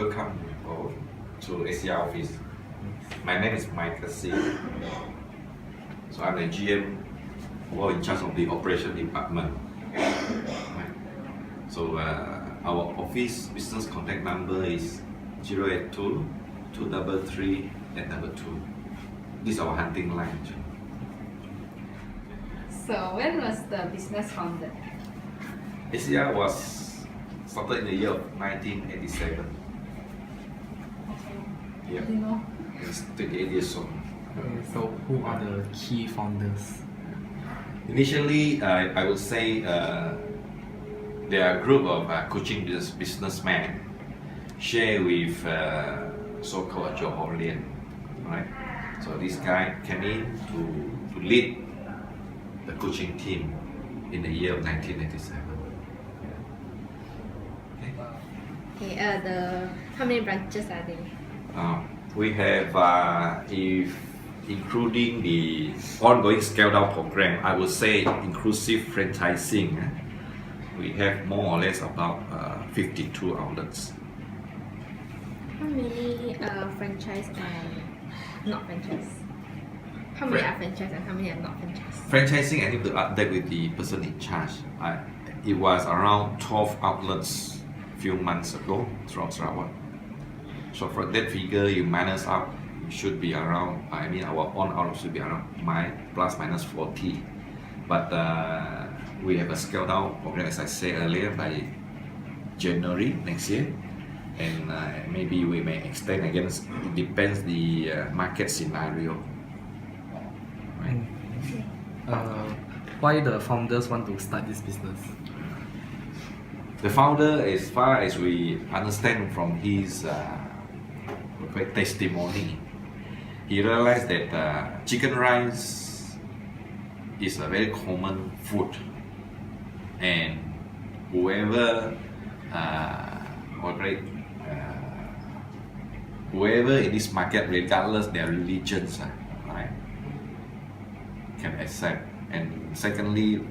welcome all to ACR office. My name is Michael C. So I'm the GM who in charge of the operation department. Right. So our office business contact number is 082 233 822. This is our hunting line. So when was the business founded? ACR was started in the year of 1987. Yeah, You know. it's 28 years old. So who are the key founders? Initially, I would say there are a group of coaching businessmen share with so-called Johorian, right? So this guy came in to lead the coaching team in the year of 1987. Okay, how many branches are there? We have, if including the ongoing scale down program, I would say inclusive franchising, we have more or less about 52 outlets. How many franchise and not franchise? How many are franchise and how many are not franchise? Franchising, I need to update with the person in charge. It was around 12 outlets few months ago throughout Sarawak. So for that figure, you minus up, it should be around, our own outlet should be around plus minus 40. But we have a scale down program, as I said earlier, by January next year. And maybe we may extend again, it depends the market scenario. Right? Why the founders want to start this business? The founder, as far as we understand from his testimony, he realized that chicken rice is a very common food, and whoever whoever in this market, regardless their religions, right, can accept. And secondly,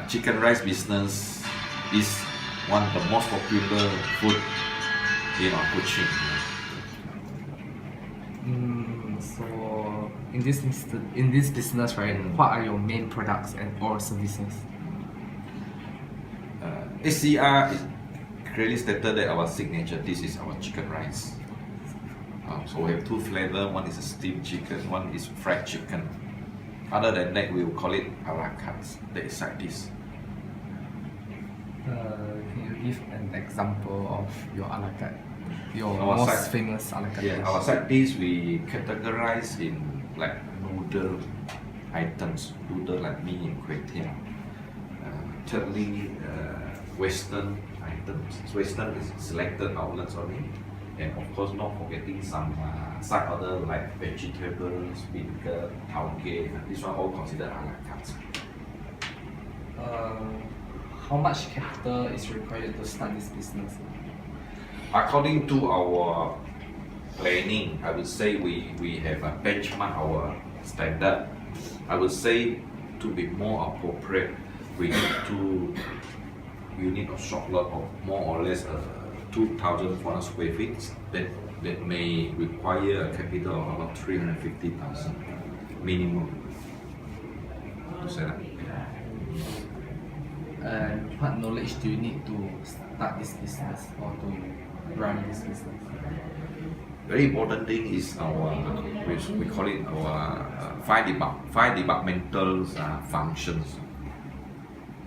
chicken rice business is one of the most popular food in our coaching. So in this business, right, what are your main products and or services? ACR is clearly stated that our signature dish is our chicken rice. So we have two flavors, one is a steamed chicken, one is fried chicken. Other than that, we will call it a la carte, the side dish. Can you give an example of your a la carte? Your Our most side- famous a la carte? Yeah, our side dish we categorize in like noodle items, noodle like mee and kway teow. Thirdly, Western items. Western is selected outlets only, and of course not forgetting some side order like vegetables, beancurd, tauge. This one all considered a la carte. How much capital is required to start this business? According to our planning, I would say we have a benchmark our standard. I would say to be more appropriate, we need a shop lot of more or less 2,400 square feet that may require a capital of about 350,000 minimum to set up. And what knowledge do you need to start this business or to run this business? Very important thing is our, we call it our five departmental functions.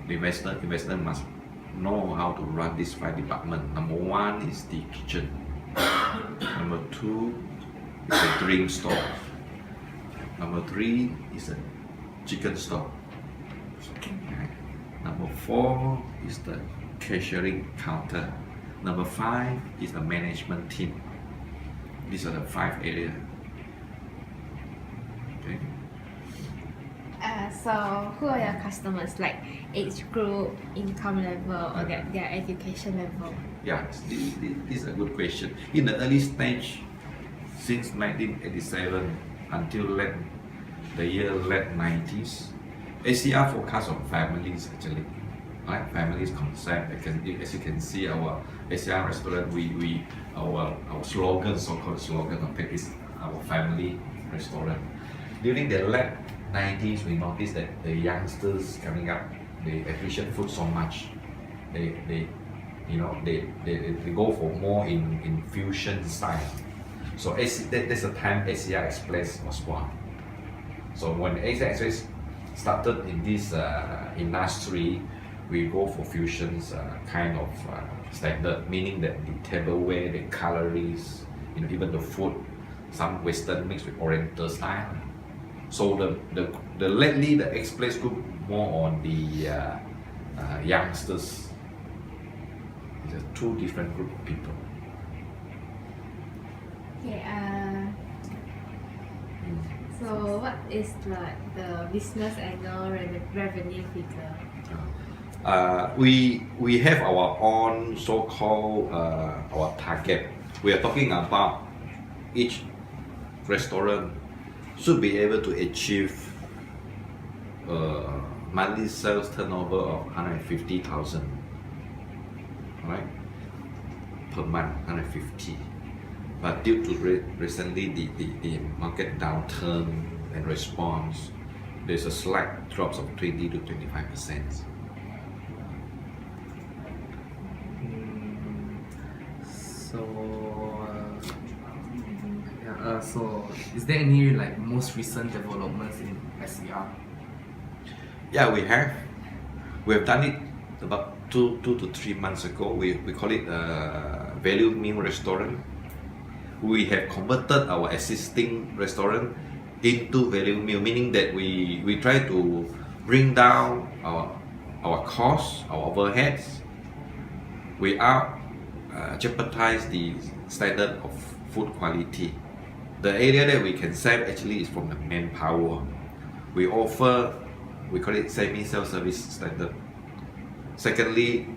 The investor must know how to run this 5 department. Number 1 is the kitchen. Number 2 is the drink store. Number 3 is the chicken store. Number 4 is the cashiering counter. Number 5 is the management team. These are the 5 areas. Okay. So who are your customers? Like age group, income level, or their education level? Yeah, this is a good question. In the early stage, since 1987 until the year late 90s, ACR focused on families actually. right? Families concept. As you can see, our ASEAN restaurant, our slogan, so-called slogan of it is our family restaurant. During the late 90s, we noticed that the youngsters coming up, they appreciate food so much. They go for more in fusion style. So that's the time Asia Express was born. So when Asia Express started in this industry, we go for fusions kind of standard, meaning that the tableware, the cutleries, even the food, some Western mixed with Oriental style. So the lately the Express group more on the youngsters. It's a two different group of people. Okay. So what is like the business annual revenue figure? We have our own so-called our target. We are talking about each restaurant should be able to achieve monthly sales turnover of 150,000, right? Per month, 150. But due to recently the market downturn and response, there's a slight drops of 20 to 25%. So is there any like most recent developments in SER? Yeah, we have. We have done it about two to 3 months ago. We call it a value meal restaurant. We have converted our existing restaurant into value meal, meaning that we try to bring down our costs, our overheads, without jeopardize the standard of food quality. The area that we can save actually is from the manpower. We offer, we call it semi self-service standard. Secondly,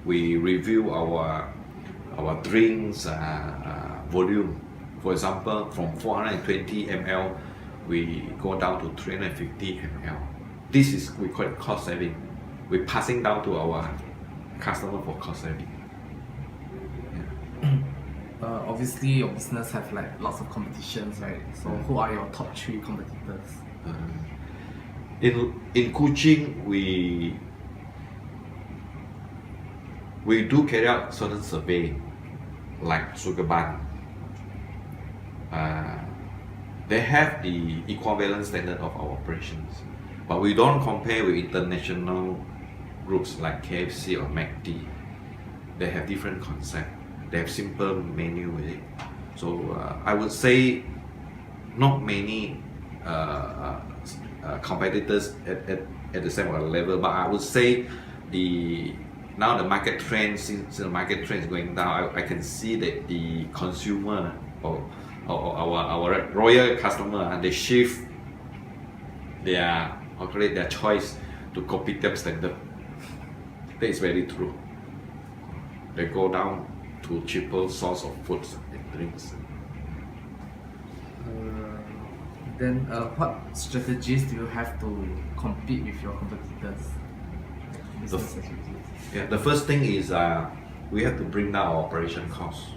we review our drinks volume. For example, from 420 ml, we go down to 350 ml. This is, we call it cost saving. We're passing down to our customer for cost saving. Obviously, your business have like lots of competitions, right? So who are your top 3 competitors? In Kuching, we do carry out certain survey, like Sugarban. They have the equivalent standard of our operations, but we don't compare with international groups like KFC or McD. They have different concept. They have simple menu with it. So I would say not many competitors at the same level, but I would say now the market trend, since the market trend is going down, I can see that the consumer or our royal customer, they shift their choice to kopitiam standard. That is very true. They go down to cheaper source of foods and drinks. Then what strategies do you have to compete with your competitors? Business strategies. Yeah, the first thing is we have to bring down our operation costs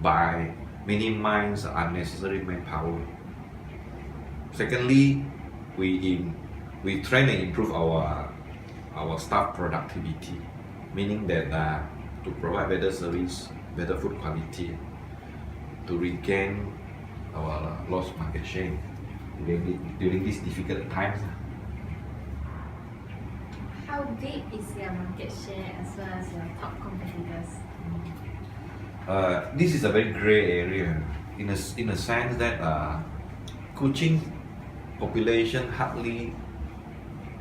by minimize unnecessary manpower. Secondly, we train and improve our staff productivity, meaning that to provide better service, better food quality, to regain our lost market share during these difficult times. How big is your market share as well as your top competitors? This is a very gray area in a sense that Kuching population hardly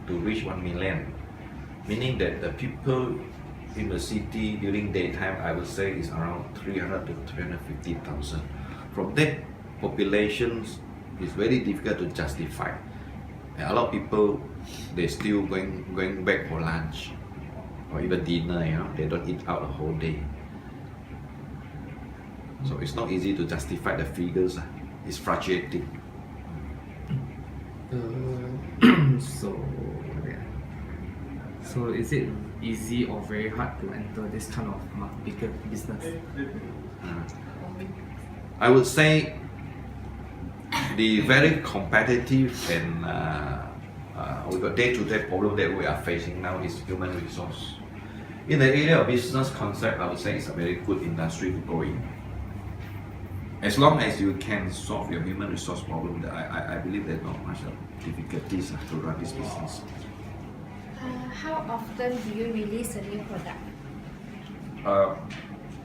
to reach 1 million, meaning that the people in the city during daytime, I would say, is around 300 to 350,000. From that populations, it's very difficult to justify. And a lot of people, they still going back for lunch or even dinner. They don't eat out the whole day. So it's not easy to justify the figures. It's fluctuating. So is it easy or very hard to enter this kind of bigger business? I would say the very competitive and we got day-to-day problem that we are facing now is human resource. In the area of business concept, I would say it's a very good industry to go in. As long as you can solve your human resource problem, I believe there's not much difficulties to run this business. How often do you release a new product?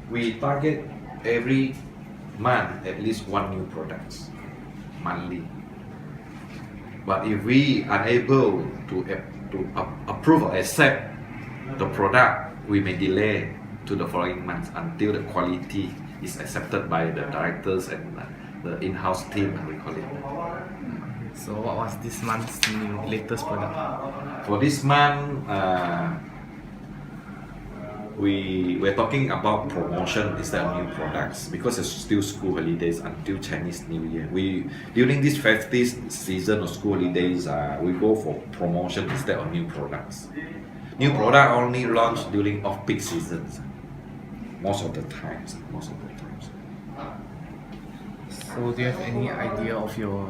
We target every month at least one new product monthly. But if we are able to approve or accept the product, we may delay to the following months until the quality is accepted by the directors and the in-house team, we call it. So what was this month's latest product? For this month, we're talking about promotion instead of new products because it's still school holidays until Chinese New Year. During this festive season of school holidays, we go for promotion instead of new products. New product only launch during off-peak seasons. Most of the times. So do you have any idea of your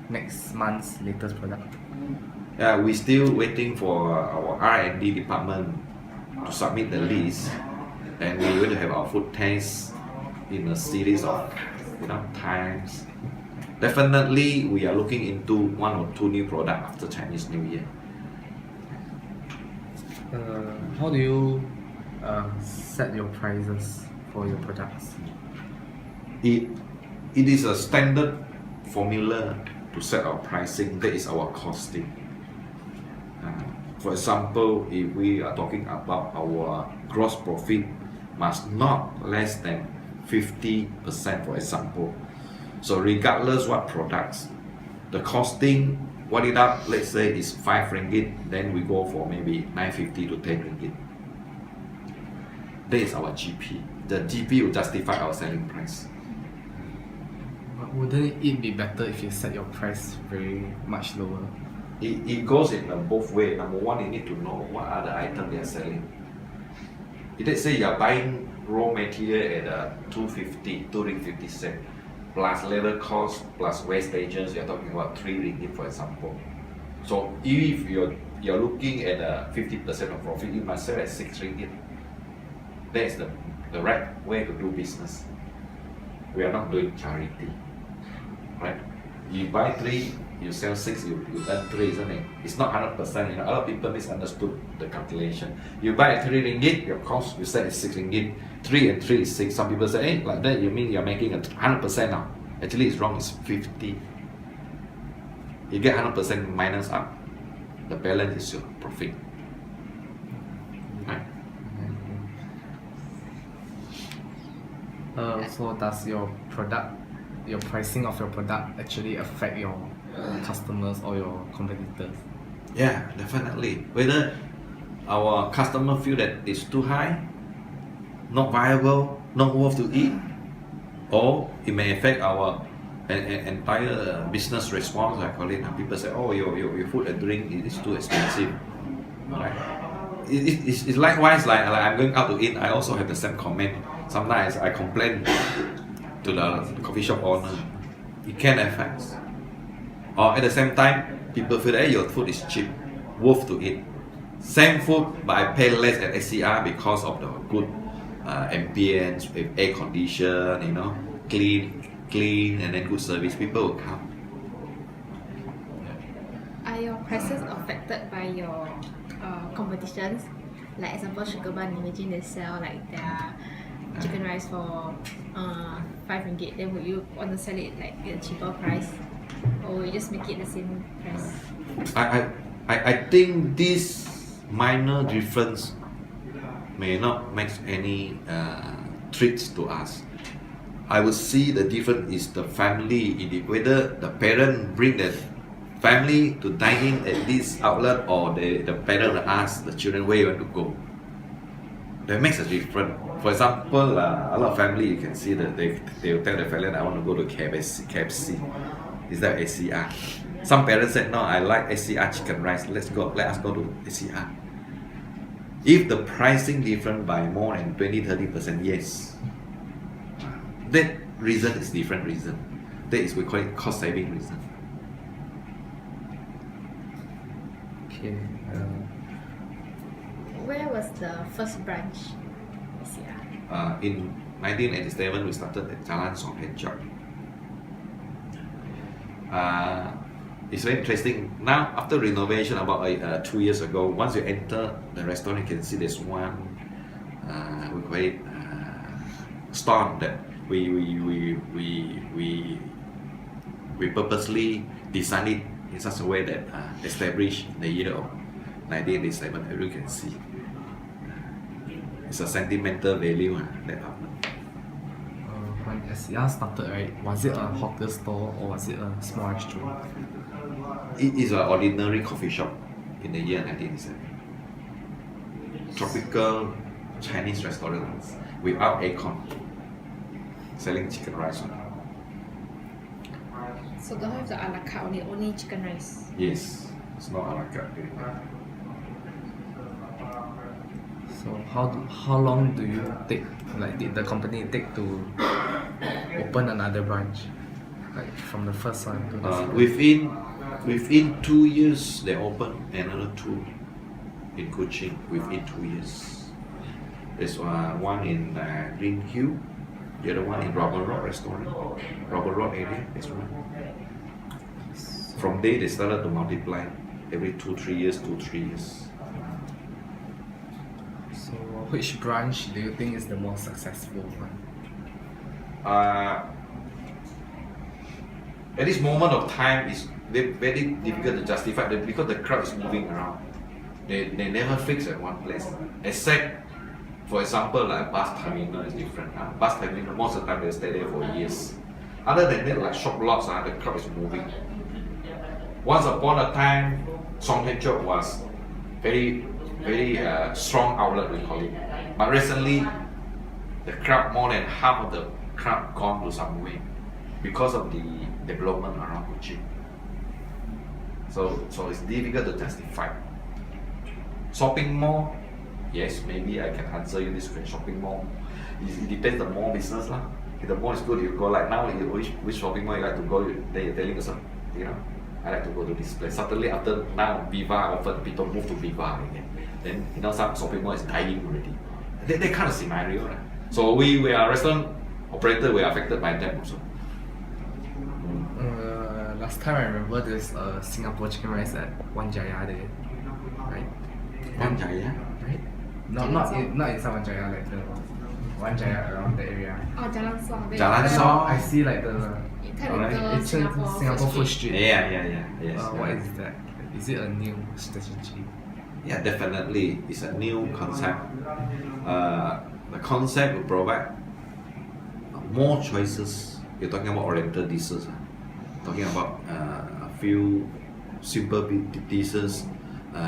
next month's latest product? Yeah, we're still waiting for our R&D department to submit the list, and we're going to have our food taste in a series of times. Definitely, we are looking into 1 or 2 new products after Chinese New Year. How do you set your prices for your products? It is a standard formula to set our pricing. That is our costing. For example, if we are talking about our gross profit must not less than 50%, for example. So regardless what products, the costing, what it up, let's say is 5 ringgit, then we go for maybe 950 to 10 ringgit. That is our GP. The GP will justify our selling price. But wouldn't it be better if you set your price very much lower? It goes in both ways. Number one, you need to know what are the items they are selling. If let's say you are buying raw material at 250 cents, plus labor cost, plus wastages, you are talking about 3 ringgit, for example. So if you're looking at 50% of profit, you must sell at 6 ringgit. That is the right way to do business. We are not doing charity, right? You buy 3, you sell 6, you earn 3, isn't it? It's not 100%. A lot of people misunderstood the calculation. You buy at 3 ringgit, your cost you sell at 6 ringgit. 3 and 3 is 6. Some people say, hey, like that you mean you're making 100% now. Actually, it's wrong. It's 50. You get 100% minus up. The balance is your profit. Right? So does your pricing of your product actually affect your customers or your competitors? Yeah, definitely. Whether our customer feel that it's too high, not viable, not worth to eat, or it may affect our entire business response, I call it. And people say, oh, your food and drink is too expensive. Right? It's likewise, like I'm going out to eat, I also have the same comment. Sometimes I complain to the coffee shop owner. It can affect. Or at the same time, people feel that your food is cheap, worth to eat. Same food, but I pay less at SCR because of the good ambience, with air condition, clean, and then good service. People will come. Are your prices affected by your competitions? Like example, Sugar Bun, imagine they sell like their chicken rice for 5 ringgit. Then would you want to sell it like at a cheaper price, or will you just make it the same price? I think this minor difference may not make any treats to us. I would see the difference is the family, whether the parent bring the family to dine in at this outlet, or the parent ask the children where you want to go. That makes a difference. For example, a lot of family, you can see that they will tell the family, I want to go to KFC. Is that SCR? Some parents said, no, I like SCR chicken rice. Let us go to SCR. If the pricing different by more than 20-30%, yes. That reason is different reason. That is we call it cost saving reason. Okay. Where was the first branch this year? In 1987, we started at Jalan Song Hechok. It's very interesting. Now, after renovation about 2 years ago, once you enter the restaurant, you can see there's one we call it stone that we purposely designed it in such a way that established the year of 1987. As you can see, it's a sentimental value that outlet. When SCR started, right, was it a hawker store or was it a small restaurant? It is an ordinary coffee shop in the year 1987. Tropical Chinese restaurant without aircon, selling chicken rice. So don't have the a la carte, only chicken rice. Yes, it's not a la carte. So how long do you take, like did the company take to open another branch? Like from the first one to the second? Within 2 years, they opened another 2 in Kuching within 2 years. There's one in Green Hill, the other one in Robert Road restaurant, Robert Road area. There's one. From there, they started to multiply every 2-3 years, 2-3 years. So which branch do you think is the most successful one? At this moment of time, it's very difficult to justify that because the crowd is moving around. They never fix at one place, except, for example, like bus terminal is different. Bus terminal, most of the time they stay there for years. Other than that, like shop lots, the crowd is moving. Once upon a time, Song Heng Chok was very strong outlet, we call it. But recently, the crowd, more than half of the crowd gone to somewhere because of the development around Kuching. So it's difficult to justify. Shopping mall, yes, maybe I can answer you this question. Shopping mall, it depends the mall business lah. If the mall is good, you go. Like now, which shopping mall you like to go? Then you're telling yourself, I like to go to this place. Suddenly after now, Viva often people move to Viva again. Then some shopping mall is dying already. That kind of scenario. Right? So we are restaurant operator. We are affected by them also. Last time I remember there's a Singapore chicken rice at Wan Jaya there, right? Wan Jaya? Right? Not in Wan Jaya, like the Wan Jaya around the area. Oh, Jalan Song. Jalan Song. I see like the It's Singapore Food Street. Yeah. Yes. What is that? Is it a new strategy? Yeah, definitely. It's a new concept. The concept will provide more choices. You're talking about oriental dishes. Talking about a few simple dishes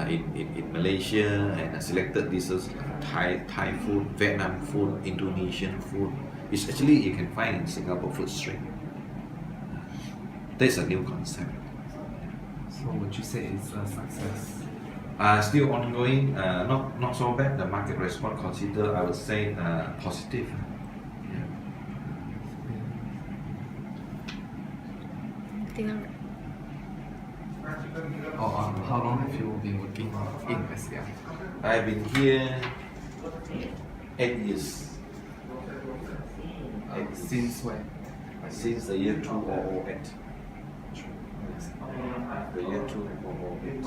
in Malaysia and selected dishes, Thai food, Vietnam food, Indonesian food. It's actually you can find in Singapore food street. That's a new concept. So would you say it's a success? Still ongoing, not so bad. The market response consider, I would say, positive. How long have you been working in SCR? I've been here 8 years. Since when? Since the year 2008. The year 2008.